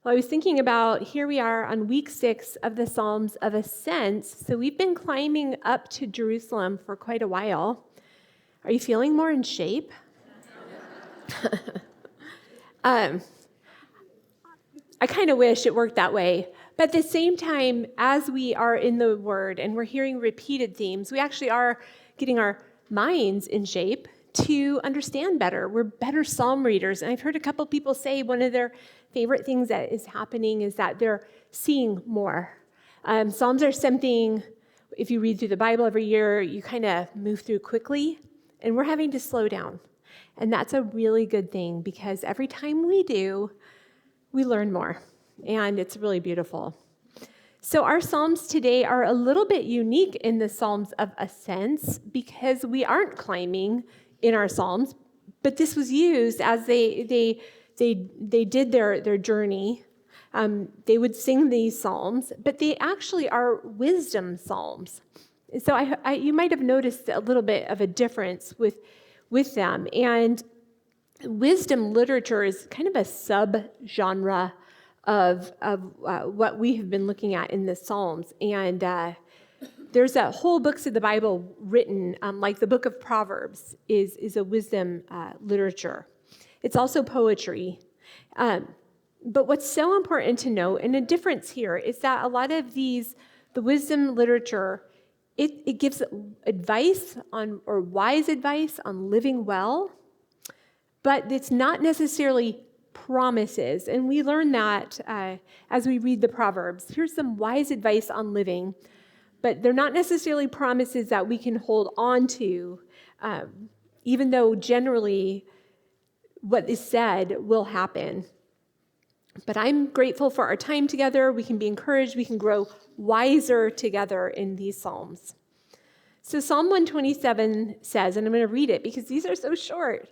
Well, I was thinking about here we are on week 6 of the Psalms of Ascents. So we've been climbing up to Jerusalem for quite a while. Are you feeling more in shape? I kind of wish it worked that way. But at the same time, as we are in the Word and we're hearing repeated themes, we actually are getting our minds in shape to understand better. We're better psalm readers. And I've heard a couple people say one of their favorite things that is happening is that they're seeing more. Psalms are something, if you read through the Bible every year, you kind of move through quickly, and we're having to slow down. And that's a really good thing because every time we do, we learn more, and it's really beautiful. So our Psalms today are a little bit unique in the Psalms of Ascents because we aren't climbing in our Psalms, but this was used as they did their journey. They would sing these Psalms, but they actually are wisdom Psalms. So you might have noticed a little bit of a difference with them. And wisdom literature is kind of a sub-genre of what we have been looking at in the Psalms. And there's whole books of the Bible written, like the book of Proverbs is a wisdom literature. It's also poetry. But what's so important to note, and a difference here, is that a lot of the wisdom literature, it gives advice on, or wise advice on living well, but it's not necessarily promises. And we learn that as we read the Proverbs. Here's some wise advice on living, but they're not necessarily promises that we can hold on to, even though generally what is said will happen. But I'm grateful for our time together. We can be encouraged. We can grow wiser together in these Psalms. So Psalm 127 says, and I'm going to read it because these are so short.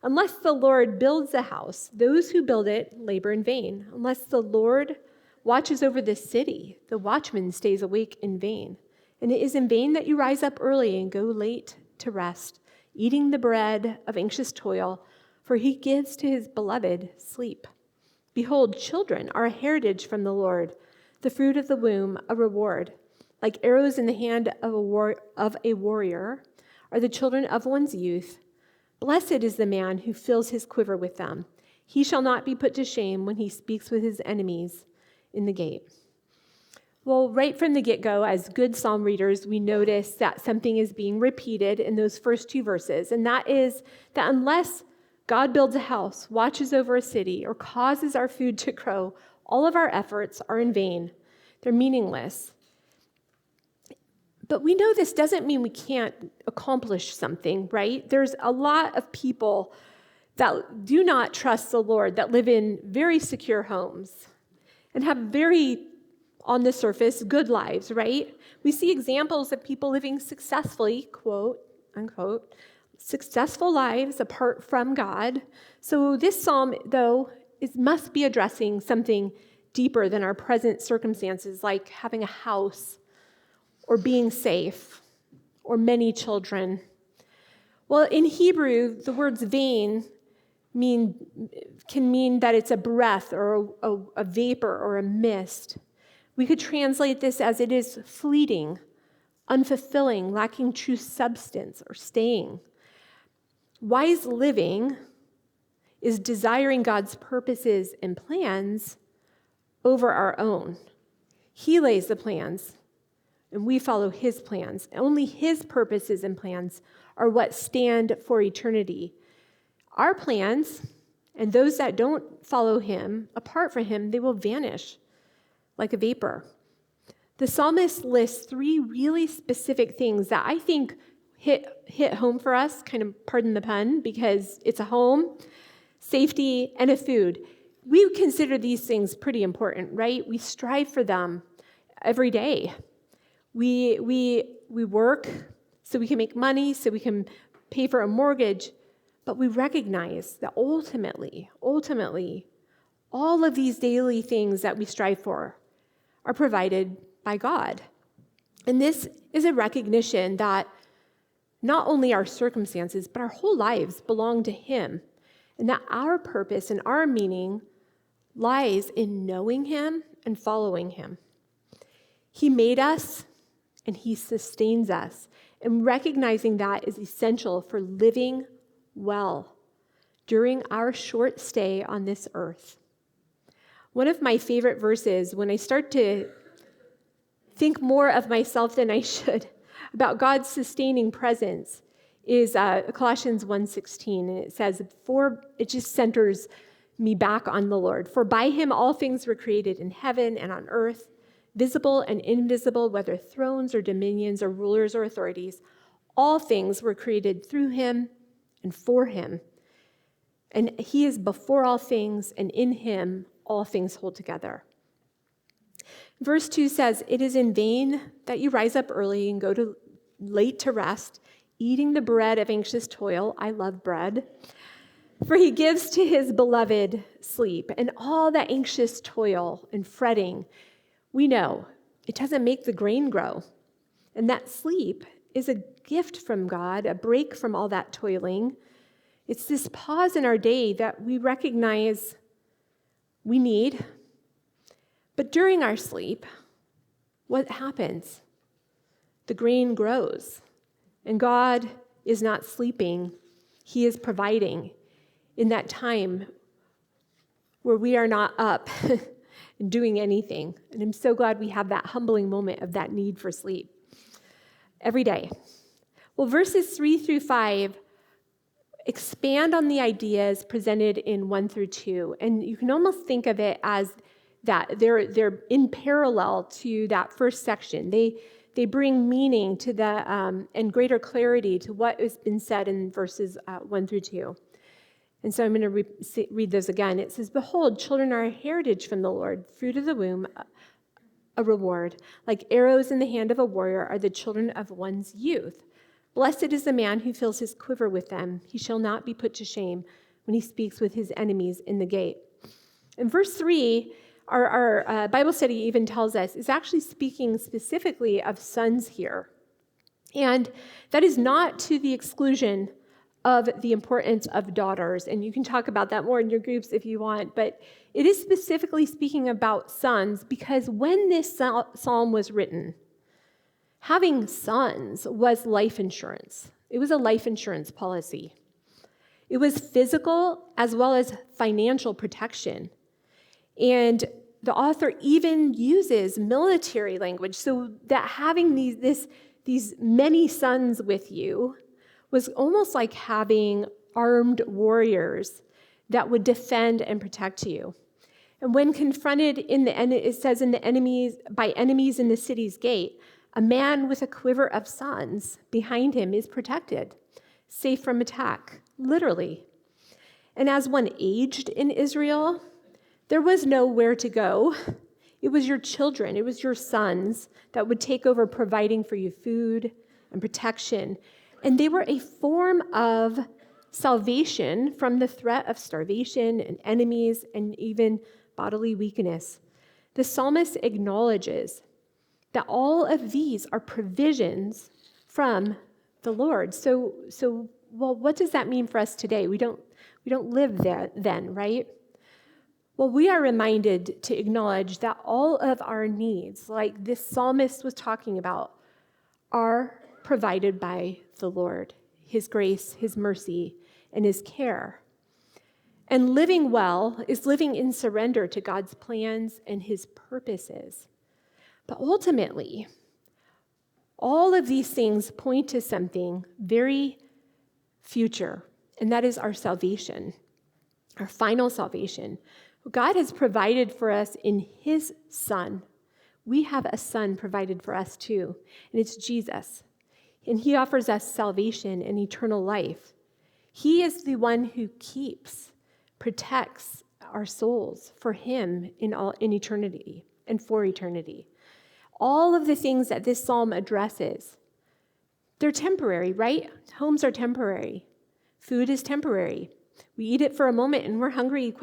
Unless the Lord builds a house, those who build it labor in vain. Unless the Lord watches over the city, the watchman stays awake in vain. And it is in vain that you rise up early and go late to rest, eating the bread of anxious toil, for he gives to his beloved sleep. Behold, children are a heritage from the Lord, the fruit of the womb a reward. Like arrows in the hand of a warrior are the children of one's youth. Blessed is the man who fills his quiver with them. He shall not be put to shame when he speaks with his enemies in the gate. Well, right from the get-go, as good psalm readers, we notice that something is being repeated in those first 2 verses, and that is that unless God builds a house, watches over a city, or causes our food to grow, all of our efforts are in vain. They're meaningless. But we know this doesn't mean we can't accomplish something, right? There's a lot of people that do not trust the Lord, that live in very secure homes and have very, on the surface, good lives, right? We see examples of people living successfully, quote, unquote, successful lives apart from God. So this psalm, though, must be addressing something deeper than our present circumstances, like having a house or being safe or many children. Well, in Hebrew, the words vain can mean that it's a breath or a vapor or a mist. We could translate this as it is fleeting, unfulfilling, lacking true substance or staying. Wise living is desiring God's purposes and plans over our own. He lays the plans, and we follow his plans. Only his purposes and plans are what stand for eternity. Our plans, and those that don't follow him, apart from him, they will vanish like a vapor. The psalmist lists 3 really specific things that I think hit home for us, kind of pardon the pun, because it's a home, safety, and a food. We consider these things pretty important, right? We strive for them every day. We work so we can make money, so we can pay for a mortgage, but we recognize that ultimately, all of these daily things that we strive for are provided by God. And this is a recognition that not only our circumstances, but our whole lives belong to him, and that our purpose and our meaning lies in knowing him and following him. He made us and he sustains us, and recognizing that is essential for living well during our short stay on this earth. One of my favorite verses, when I start to think more of myself than I should about God's sustaining presence, is Colossians 1:16, and it says, it just centers me back on the Lord. For by him all things were created in heaven and on earth, visible and invisible, whether thrones or dominions or rulers or authorities. All things were created through him and for him. And he is before all things, and in him all things hold together. Verse 2 says, it is in vain that you rise up early and go late to rest, eating the bread of anxious toil. I love bread. For he gives to his beloved sleep, and all that anxious toil and fretting, we know it doesn't make the grain grow. And that sleep is a gift from God, a break from all that toiling. It's this pause in our day that we recognize we need. But during our sleep, what happens? The grain grows. And God is not sleeping. He is providing in that time where we are not up and doing anything. And I'm so glad we have that humbling moment of that need for sleep every day. Well, verses 3-5 expand on the ideas presented in 1-2. And you can almost think of it as that they're in parallel to that first section. They bring meaning to the and greater clarity to what has been said in verses 1-2. And so I'm going to read those again. It says, behold, children are a heritage from the Lord, fruit of the womb, a reward. Like arrows in the hand of a warrior are the children of one's youth. Blessed is the man who fills his quiver with them. He shall not be put to shame when he speaks with his enemies in the gate. In verse 3, our Bible study even tells us, is actually speaking specifically of sons here. And that is not to the exclusion of the importance of daughters. And you can talk about that more in your groups if you want. But it is specifically speaking about sons because when this psalm was written, having sons was life insurance. It was a life insurance policy. It was physical as well as financial protection. And the author even uses military language so that having these many sons with you was almost like having armed warriors that would defend and protect you. And when confronted it says by enemies in the city's gate, a man with a quiver of sons behind him is protected, safe from attack, literally. And as one aged in Israel, there was nowhere to go. It was your children, it was your sons that would take over providing for you food and protection. And they were a form of salvation from the threat of starvation and enemies and even bodily weakness. The psalmist acknowledges that all of these are provisions from the Lord. So, what does that mean for us today? We don't live there then, right? Well, we are reminded to acknowledge that all of our needs, like this psalmist was talking about, are provided by the Lord, his grace, his mercy, and his care. And living well is living in surrender to God's plans and his purposes. But ultimately, all of these things point to something very future, and that is our salvation, our final salvation. God has provided for us in his Son. We have a Son provided for us too, and it's Jesus. And he offers us salvation and eternal life. He is the one who keeps, protects our souls for him in eternity and for eternity. All of the things that this psalm addresses, they're temporary, right? Homes are temporary. Food is temporary. We eat it for a moment and we're hungry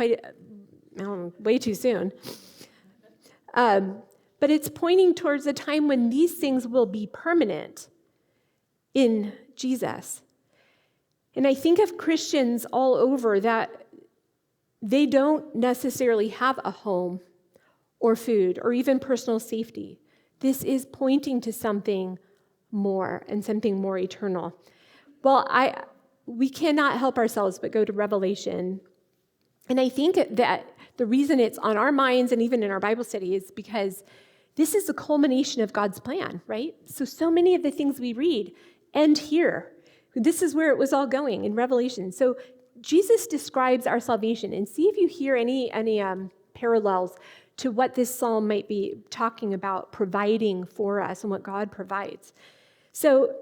way too soon. But it's pointing towards a time when these things will be permanent in Jesus. And I think of Christians all over that they don't necessarily have a home or food or even personal safety. This is pointing to something more and something more eternal. Well, we cannot help ourselves but go to Revelation. And I think that the reason it's on our minds and even in our Bible study is because this is the culmination of God's plan, right? So many of the things we read end here. This is where it was all going in Revelation. So Jesus describes our salvation, and see if you hear any parallels to what this psalm might be talking about providing for us and what God provides. So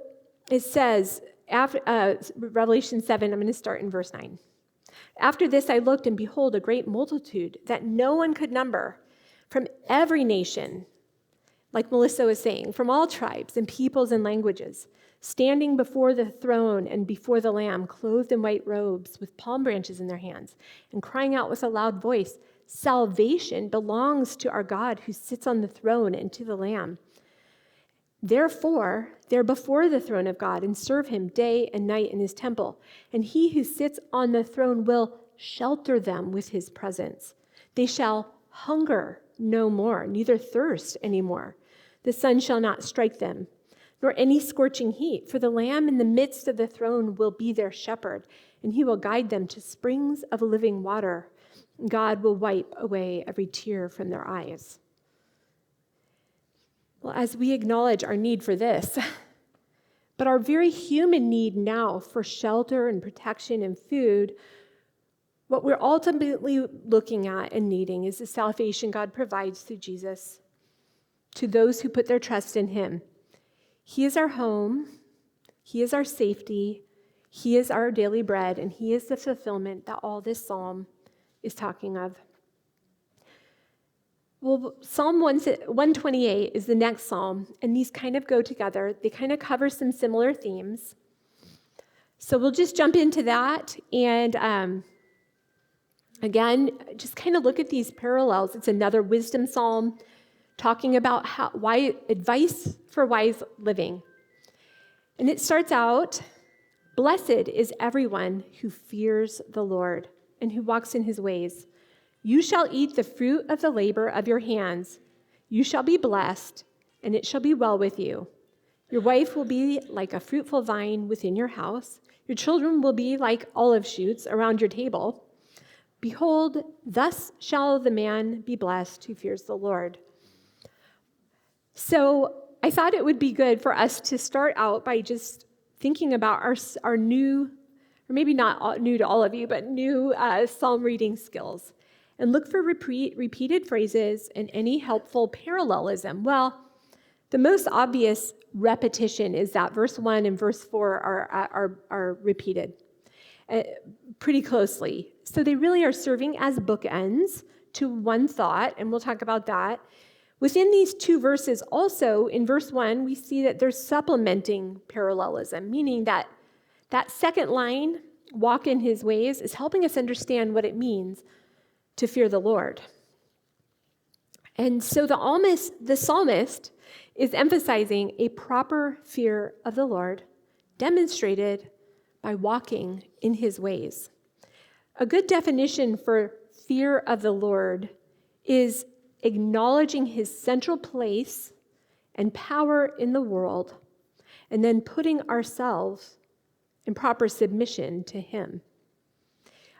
it says, after Revelation 7, I'm going to start in verse 9. After this I looked, and behold, a great multitude that no one could number, from every nation, like Melissa was saying, from all tribes and peoples and languages, standing before the throne and before the Lamb, clothed in white robes, with palm branches in their hands, and crying out with a loud voice, "Salvation belongs to our God who sits on the throne and to the Lamb." Therefore, they're before the throne of God and serve him day and night in his temple. And he who sits on the throne will shelter them with his presence. They shall hunger no more, neither thirst anymore. The sun shall not strike them, nor any scorching heat. For the Lamb in the midst of the throne will be their shepherd, and he will guide them to springs of living water. God will wipe away every tear from their eyes. Well, as we acknowledge our need for this, but our very human need now for shelter and protection and food, what we're ultimately looking at and needing is the salvation God provides through Jesus to those who put their trust in him. He is our home, he is our safety, he is our daily bread, and he is the fulfillment that all this psalm is talking of. Well, Psalm 128 is the next psalm, and these kind of go together. They kind of cover some similar themes. So we'll just jump into that, and again, just kind of look at these parallels. It's another wisdom psalm talking about why advice for wise living. And it starts out, "Blessed is everyone who fears the Lord and who walks in his ways. You shall eat the fruit of the labor of your hands. You shall be blessed, and it shall be well with you. Your wife will be like a fruitful vine within your house. Your children will be like olive shoots around your table. Behold, thus shall the man be blessed who fears the Lord." So I thought it would be good for us to start out by just thinking about our new, or maybe not new to all of you, but new psalm reading skills. And look for repeated phrases and any helpful parallelism. Well, the most obvious repetition is that verse 1 and verse 4 are repeated pretty closely. So they really are serving as bookends to one thought, and we'll talk about that. Within these two verses also, in verse 1, we see that there's supplementing parallelism, meaning that that second line, walk in his ways, is helping us understand what it means to fear the Lord. And so the psalmist is emphasizing a proper fear of the Lord, demonstrated by walking in his ways. A good definition for fear of the Lord is acknowledging his central place and power in the world, and then putting ourselves in proper submission to him.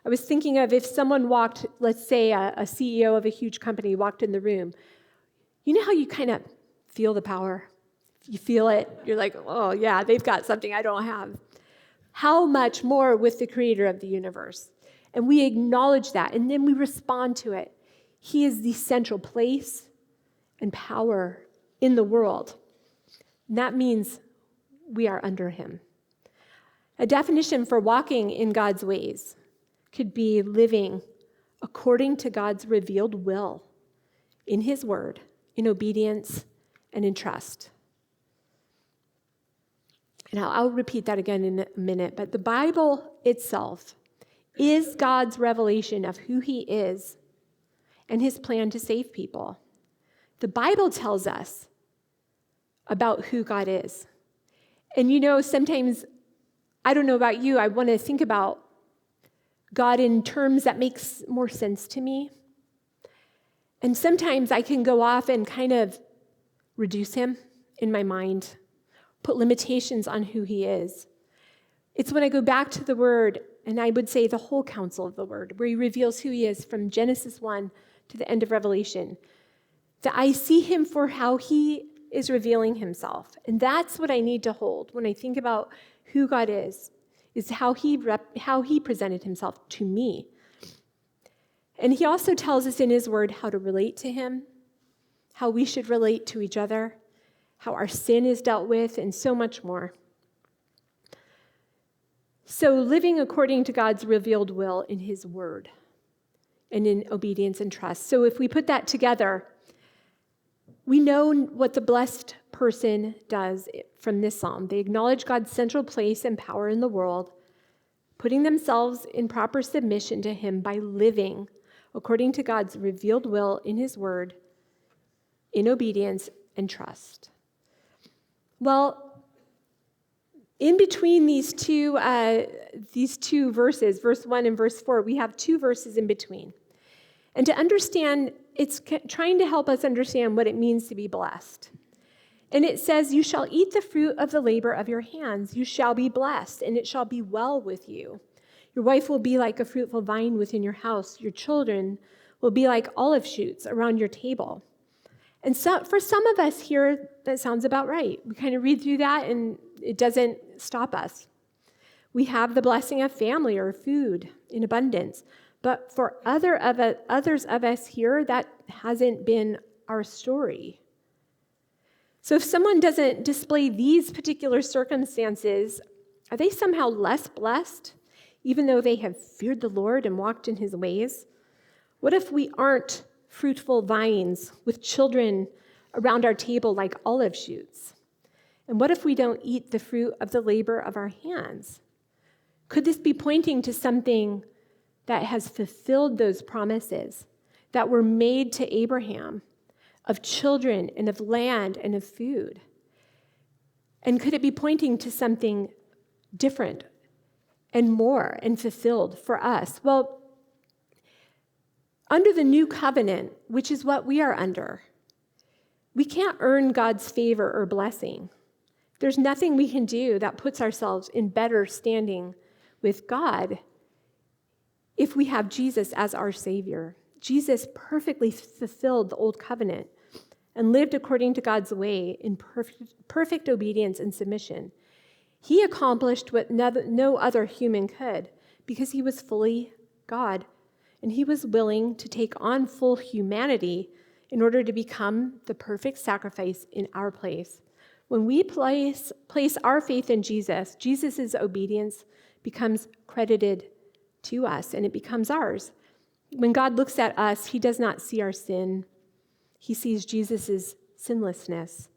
I was thinking of if someone walked, let's say a CEO of a huge company walked in the room, you know how you kind of feel the power? You feel it. You're like, oh yeah, they've got something I don't have. How much more with the creator of the universe? And we acknowledge that, and then we respond to it. He is the central place and power in the world. And that means we are under him. A definition for walking in God's ways could be living according to God's revealed will in his word, in obedience, and in trust. And I'll repeat that again in a minute, but the Bible itself is God's revelation of who he is and his plan to save people. The Bible tells us about who God is. And sometimes, I don't know about you, I want to think about God in terms that makes more sense to me. And sometimes I can go off and kind of reduce him in my mind, put limitations on who he is. It's when I go back to the Word, and I would say the whole counsel of the Word, where he reveals who he is from Genesis 1 to the end of Revelation, that I see him for how he is revealing himself. And that's what I need to hold when I think about who God is how he presented himself to me. And he also tells us in his Word how to relate to him, how we should relate to each other, how our sin is dealt with, and so much more. So living according to God's revealed will in his Word and in obedience and trust. So if we put that together, we know what the blessed person does from this psalm. They acknowledge God's central place and power in the world, putting themselves in proper submission to him by living according to God's revealed will in his Word, in obedience and trust. Well, in between these two verses, verse 1 and verse 4, we have 2 verses in between. And to understand, it's trying to help us understand what it means to be blessed. And it says, "You shall eat the fruit of the labor of your hands. You shall be blessed, and it shall be well with you. Your wife will be like a fruitful vine within your house. Your children will be like olive shoots around your table." And so for some of us here, that sounds about right. We kind of read through that, and it doesn't stop us. We have the blessing of family or food in abundance. But for others of us here, that hasn't been our story. So if someone doesn't display these particular circumstances, are they somehow less blessed, even though they have feared the Lord and walked in his ways? What if we aren't fruitful vines with children around our table like olive shoots? And what if we don't eat the fruit of the labor of our hands? Could this be pointing to something that has fulfilled those promises that were made to Abraham of children and of land and of food? And could it be pointing to something different and more and fulfilled for us? Well, under the new covenant, which is what we are under, we can't earn God's favor or blessing. There's nothing we can do that puts ourselves in better standing with God if we have Jesus as our Savior. Jesus perfectly fulfilled the old covenant and lived according to God's way in perfect obedience and submission. He accomplished what no other human could because he was fully God, and he was willing to take on full humanity in order to become the perfect sacrifice in our place. When we place our faith in Jesus, Jesus' obedience becomes credited to us, and it becomes ours. When God looks at us, he does not see our sin. He sees Jesus' sinlessness.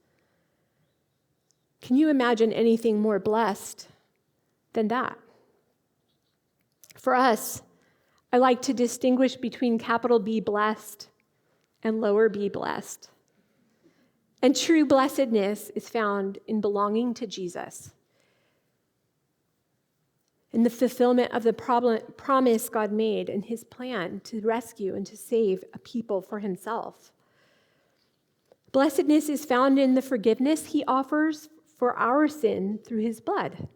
Can you imagine anything more blessed than that? For us, I like to distinguish between capital B blessed and lower b blessed. And true blessedness is found in belonging to Jesus, in the fulfillment of the promise God made and his plan to rescue and to save a people for himself. Blessedness is found in the forgiveness he offers for our sin through his blood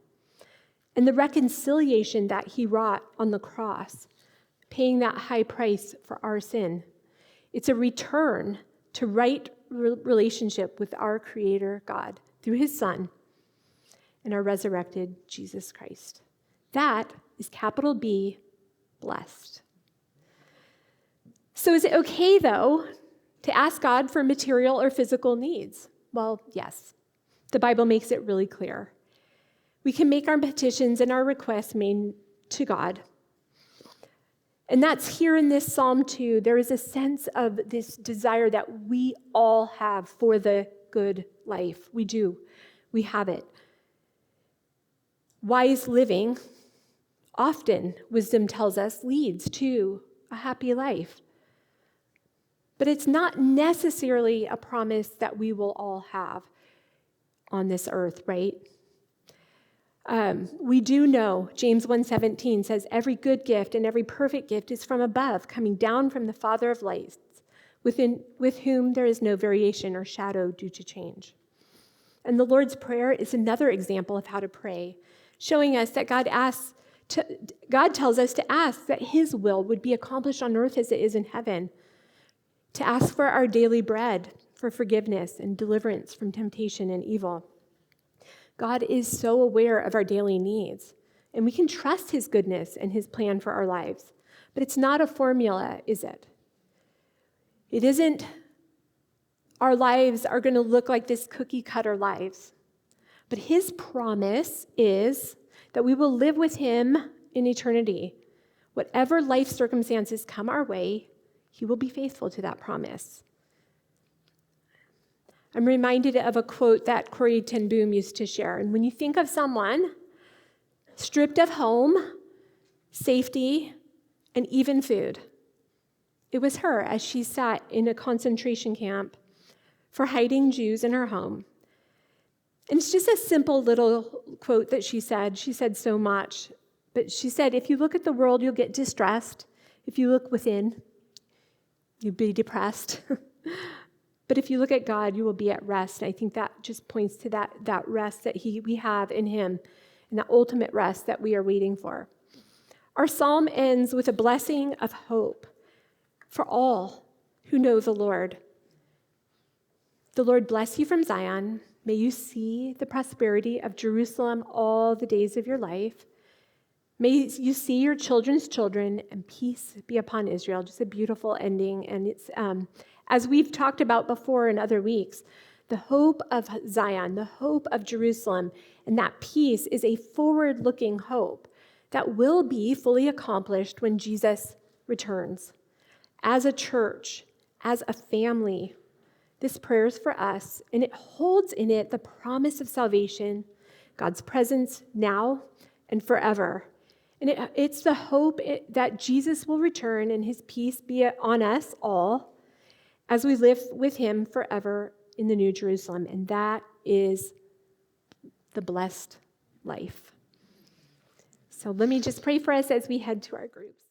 and the reconciliation that he wrought on the cross, paying that high price for our sin. It's a return to right relationship with our Creator God through his Son and our resurrected Jesus Christ. That is capital B, blessed. So is it okay, though, to ask God for material or physical needs? Well, yes. The Bible makes it really clear. We can make our petitions and our requests made to God. And that's here in this psalm too. There is a sense of this desire that we all have for the good life. We do. We have it. Wise living, often, wisdom tells us, leads to a happy life. But it's not necessarily a promise that we will all have on this earth, right? We do know, James 1:17 says, every good gift and every perfect gift is from above, coming down from the Father of lights, with whom there is no variation or shadow due to change. And the Lord's Prayer is another example of how to pray, showing us that God tells us to ask that his will would be accomplished on earth as it is in heaven, to ask for our daily bread, for forgiveness and deliverance from temptation and evil. God is so aware of our daily needs, and we can trust his goodness and his plan for our lives. But it's not a formula, is it? It isn't our lives are going to look like this cookie-cutter lives. But his promise is that we will live with him in eternity. Whatever life circumstances come our way, he will be faithful to that promise. I'm reminded of a quote that Corrie ten Boom used to share. And when you think of someone stripped of home, safety, and even food, it was her as she sat in a concentration camp for hiding Jews in her home. And it's just a simple little quote that she said. She said so much. But she said, if you look at the world, you'll get distressed. If you look within, you'll be depressed. But if you look at God, you will be at rest. And I think that just points to that rest that we have in him and that ultimate rest that we are waiting for. Our psalm ends with a blessing of hope for all who know the Lord. The Lord bless you from Zion. May you see the prosperity of Jerusalem all the days of your life. May you see your children's children, and peace be upon Israel. Just a beautiful ending. And it's, as we've talked about before in other weeks, the hope of Zion, the hope of Jerusalem, and that peace is a forward-looking hope that will be fully accomplished when Jesus returns. As a church, as a family, this prayer is for us, and it holds in it the promise of salvation, God's presence now and forever. And it's the hope that Jesus will return and his peace be on us all as we live with him forever in the New Jerusalem. And that is the blessed life. So let me just pray for us as we head to our groups.